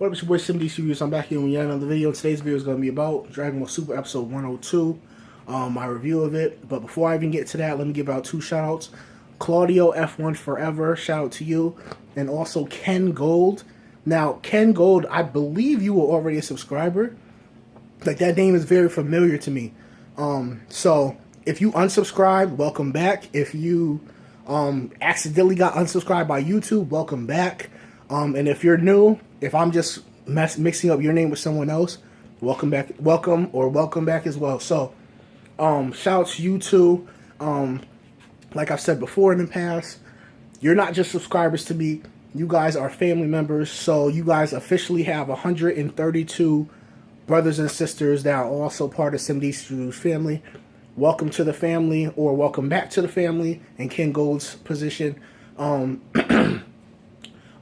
What up, it's your boy SimDCsReviews. I'm back here with yet another video. Today's video is going to be about Dragon Ball Super episode 102, my review of it. But before I even get to that, let me give out two shoutouts. Claudio F1 Forever, shout out to you. And also Ken Gold. Now, Ken Gold, I believe you were already a subscriber. Like, that name is very familiar to me. So, if you unsubscribed, welcome back. If you accidentally got unsubscribed by YouTube, welcome back. And if you're new, if I'm just mixing up your name with someone else, welcome back, welcome back as well. So, shout out to you too. Like I've said before in the past, you're not just subscribers to me, you guys are family members. So you guys officially have 132 brothers and sisters that are also part of SimD'sReviews family. Welcome to the family, or welcome back to the family in Ken Gold's position.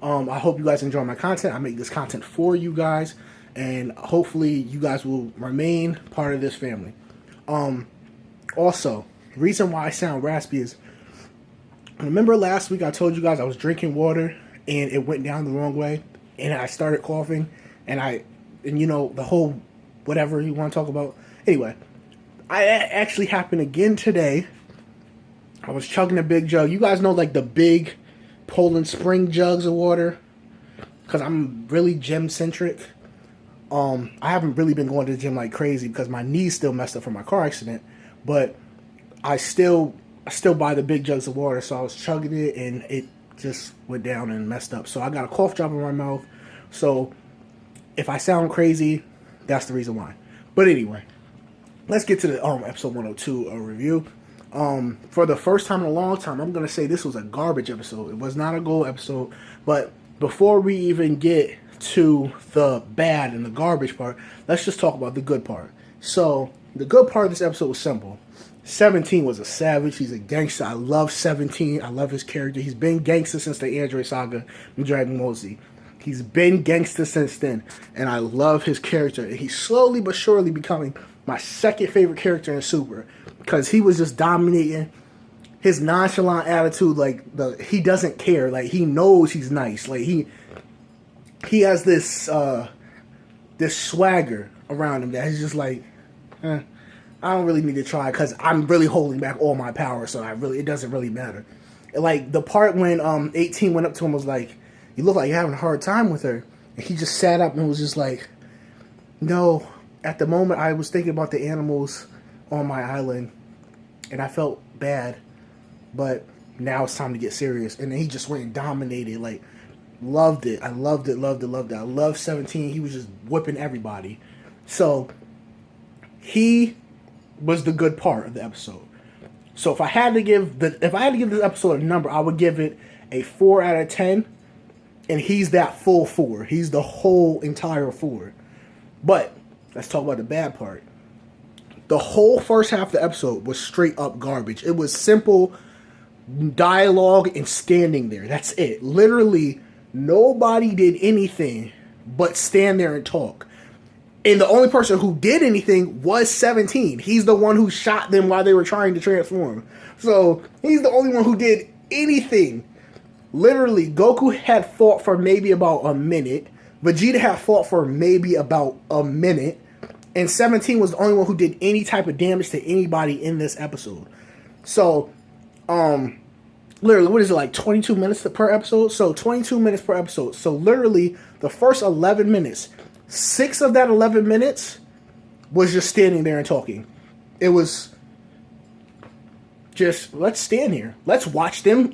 I hope you guys enjoy my content. I make this content for you guys, and hopefully you guys will remain part of this family. Also, reason why I sound raspy is, remember last week I told you guys I was drinking water and it went down the wrong way and I started coughing and you know, the whole whatever you want to talk about. Anyway, I actually happened again today. I was chugging a big jug. You guys know, like, the big Poland Spring jugs of water, because I'm really gym centric. I haven't really been going to the gym like crazy because my knee's still messed up from my car accident, but I still buy the big jugs of water. So I was chugging it and it just went down and messed up. So I got a cough drop in my mouth. So if I sound crazy, that's the reason why. But anyway, let's get to the episode 102 review. For the first time in a long time, I'm going to say this was a garbage episode. It was not a gold episode. But before we even get to the bad and the garbage part, let's just talk about the good part. So, the good part of this episode was simple. 17 was a savage. He's a gangster. I love 17. I love his character. He's been gangster since the Android Saga in Dragon Ball Z. He's been gangster since then. And I love his character. And he's slowly but surely becoming my second favorite character in Super, because he was just dominating. His nonchalant attitude, like, he doesn't care. Like, he knows he's nice. Like, he has this this swagger around him that he's just like, I don't really need to try because I'm really holding back all my power, so it doesn't really matter. And, like, the part when 18 went up to him was like, you look like you're having a hard time with her, and he just sat up and was just like, no. At the moment, I was thinking about the animals on my island, and I felt bad, but now it's time to get serious. And then he just went and dominated, like, loved it. I loved it. I love 17. He was just whipping everybody. So, he was the good part of the episode. So, if I had to give this episode a number, I would give it a 4 out of 10, and he's that full 4. He's the whole entire 4. But let's talk about the bad part. The whole first half of the episode was straight up garbage. It was simple dialogue and standing there. That's it. Literally, nobody did anything but stand there and talk. And the only person who did anything was 17. He's the one who shot them while they were trying to transform. So, he's the only one who did anything. Literally, Goku had fought for maybe about a minute. Vegeta had fought for maybe about a minute. And 17 was the only one who did any type of damage to anybody in this episode. So, literally, what is it, like 22 minutes per episode? So, 22 minutes per episode. So, literally, the first 11 minutes, 6 of that 11 minutes was just standing there and talking. It was just, let's stand here. Let's watch them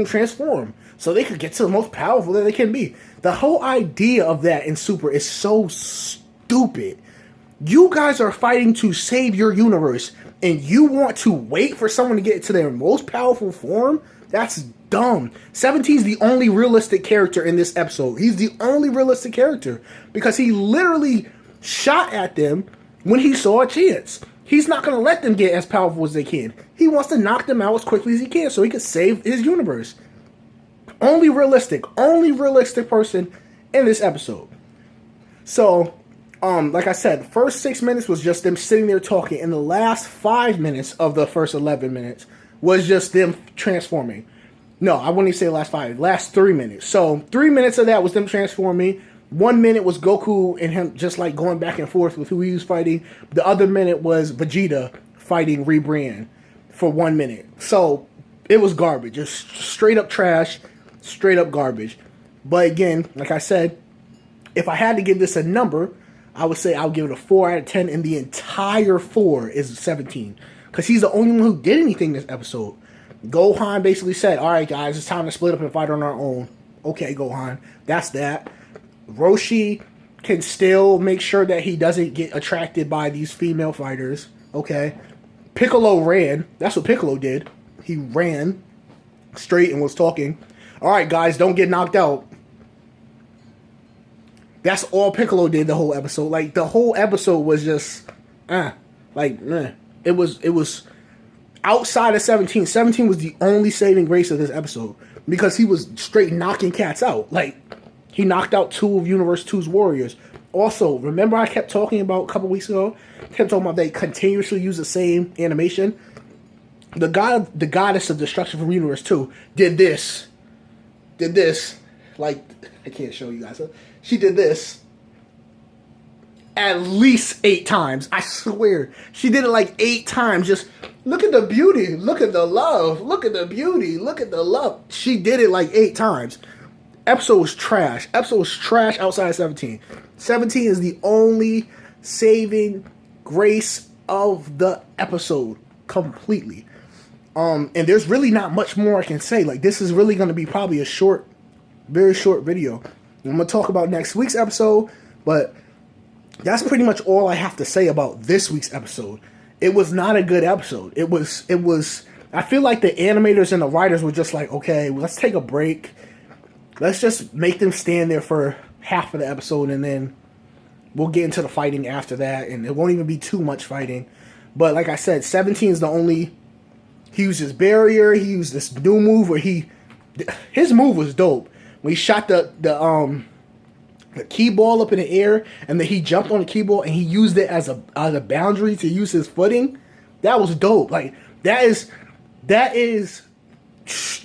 transform so they could get to the most powerful that they can be. The whole idea of that in Super is so stupid. You guys are fighting to save your universe, and you want to wait for someone to get to their most powerful form? That's dumb. 17's the only realistic character in this episode. He's the only realistic character because he literally shot at them when he saw a chance. He's not going to let them get as powerful as they can. He wants to knock them out as quickly as he can so he can save his universe. Only realistic person in this episode. So, like I said, the first 6 minutes was just them sitting there talking, and the last 5 minutes of the first 11 minutes was just them transforming. No, I wouldn't even say the last 5. Last 3 minutes. So 3 minutes of that was them transforming. 1 minute was Goku and him just like going back and forth with who he was fighting. The other minute was Vegeta fighting Rebrand for 1 minute. So it was garbage. Just straight up trash, straight up garbage. But again, like I said, if I had to give this a number, I would say I would give it a 4 out of 10, and the entire 4 is 17. Because he's the only one who did anything this episode. Gohan basically said, alright guys, it's time to split up and fight on our own. Okay, Gohan, that's that. Roshi can still make sure that he doesn't get attracted by these female fighters. Okay. Piccolo ran. That's what Piccolo did. He ran straight and was talking. Alright guys, don't get knocked out. That's all Piccolo did the whole episode. Like, the whole episode was just, It was outside of 17. 17 was the only saving grace of this episode. Because he was straight knocking cats out. Like, he knocked out 2 of Universe 2's warriors. Also, remember I kept talking about a couple weeks ago? I kept talking about they continuously use the same animation. The goddess of destruction from Universe 2 did this. Like, I can't show you guys. She did this at least 8 times. I swear. She did it like 8 times. Just look at the beauty. Look at the love. Look at the beauty. Look at the love. She did it like 8 times. Episode was trash. Episode was trash outside of 17. 17 is the only saving grace of the episode completely. And there's really not much more I can say. Like, this is really going to be probably a short, very short video. I'm going to talk about next week's episode, but that's pretty much all I have to say about this week's episode. It was not a good episode. It was, I feel like the animators and the writers were just like, okay, let's take a break. Let's just make them stand there for half of the episode, and then we'll get into the fighting after that, and it won't even be too much fighting. But like I said, 17 is the only... He used his barrier, he used this new move where his move was dope. When he shot the key ball up in the air, and then he jumped on the key ball, and he used it as a boundary to use his footing. That was dope. Like, that is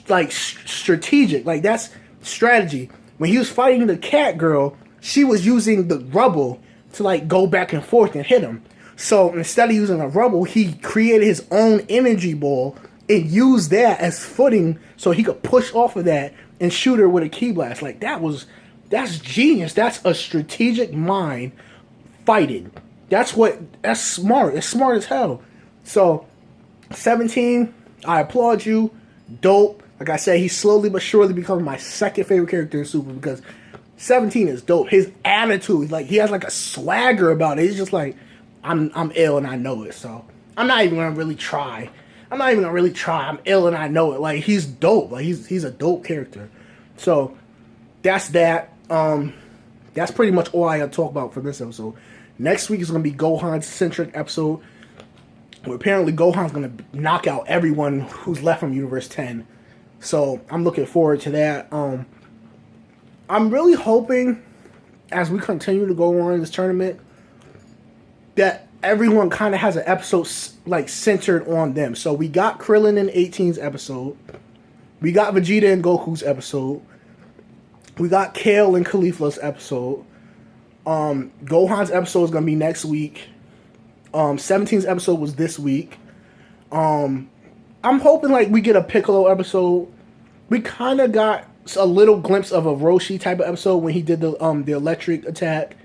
like strategic. Like, that's strategy. When he was fighting the cat girl, she was using the rubble to like go back and forth and hit him. So instead of using a rubble, he created his own energy ball and used that as footing so he could push off of that and shoot her with a key blast. Like, that's genius. That's a strategic mind fighting. That's smart. It's smart as hell. So 17, I applaud you. Dope. Like I said, he's slowly but surely becoming my second favorite character in Super, because 17 is dope. His attitude, like, he has like a swagger about it. He's just like, I'm ill and I know it. So I'm not even gonna really try. I'm ill and I know it. Like, he's dope. Like, he's a dope character. So that's that. That's pretty much all I gotta talk about for this episode. Next week is gonna be Gohan's centric episode, where apparently Gohan's gonna knock out everyone who's left from Universe 10. So I'm looking forward to that. I'm really hoping, as we continue to go on in this tournament, that everyone kind of has an episode like centered on them. So we got Krillin in 18's episode. We got Vegeta and Goku's episode. We got Kale and Caulifla's episode. Gohan's episode is gonna be next week. 17's episode was this week. I'm hoping like we get a Piccolo episode. We kind of got a little glimpse of a Roshi type of episode when he did the electric attack,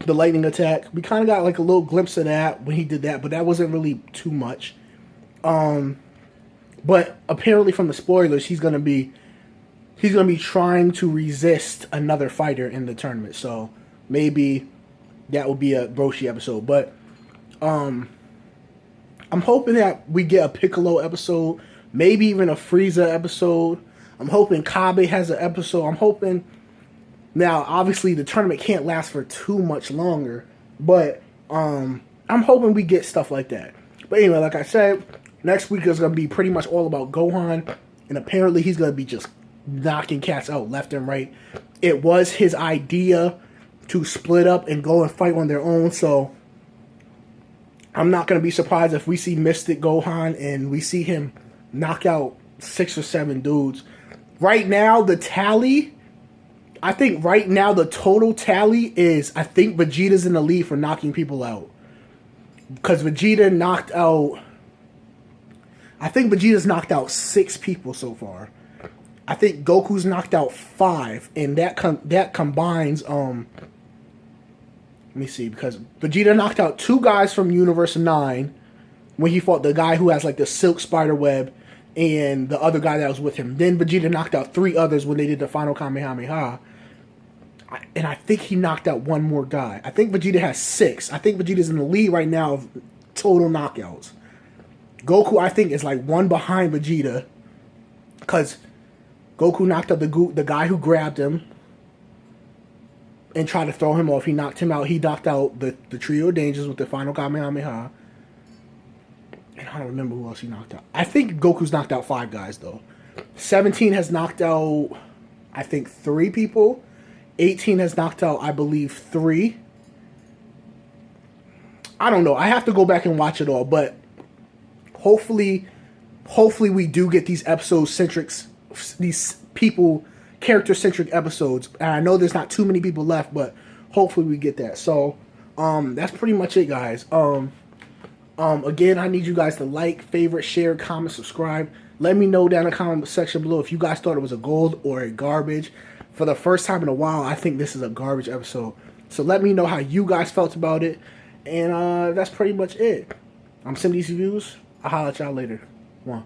the lightning attack. We kind of got like a little glimpse of that when he did that, but that wasn't really too much. But apparently from the spoilers, he's gonna be trying to resist another fighter in the tournament. So maybe that will be a Roshi episode. But I'm hoping that we get a Piccolo episode, maybe even a Frieza episode. I'm hoping Kabe has an episode. I'm hoping... Now, obviously, the tournament can't last for too much longer, but I'm hoping we get stuff like that. But anyway, like I said, next week is going to be pretty much all about Gohan, and apparently he's going to be just knocking cats out left and right. It was his idea to split up and go and fight on their own, so I'm not going to be surprised if we see Mystic Gohan and we see him knock out 6 or 7 dudes. Right now, the tally, I think right now the total tally is, I think Vegeta's in the lead for knocking people out. Because Vegeta knocked out, I think Vegeta's knocked out 6 people so far. I think Goku's knocked out 5, and that combines. Let me see, because Vegeta knocked out 2 guys from Universe 9 when he fought the guy who has like the silk spider web, and the other guy that was with him. Then Vegeta knocked out 3 others when they did the final Kamehameha. And I think he knocked out 1 more guy. I think Vegeta has 6. I think Vegeta's in the lead right now of total knockouts. Goku, I think, is like 1 behind Vegeta. Because Goku knocked out the guy who grabbed him and tried to throw him off. He knocked him out. He knocked out the Trio of Dangers with the final Kamehameha. And I don't remember who else he knocked out. I think Goku's knocked out 5 guys, though. 17 has knocked out, I think, 3 people. 18 has knocked out, I believe, 3. I don't know. I have to go back and watch it all, but hopefully we do get these these people character-centric episodes. And I know there's not too many people left, but hopefully we get that. So, that's pretty much it, guys. Again, I need you guys to like, favorite, share, comment, subscribe. Let me know down in the comment section below if you guys thought it was a gold or a garbage. For the first time in a while, I think this is a garbage episode. So let me know how you guys felt about it. And that's pretty much it. I'm SimDCsReviews. I'll holler at y'all later. 1.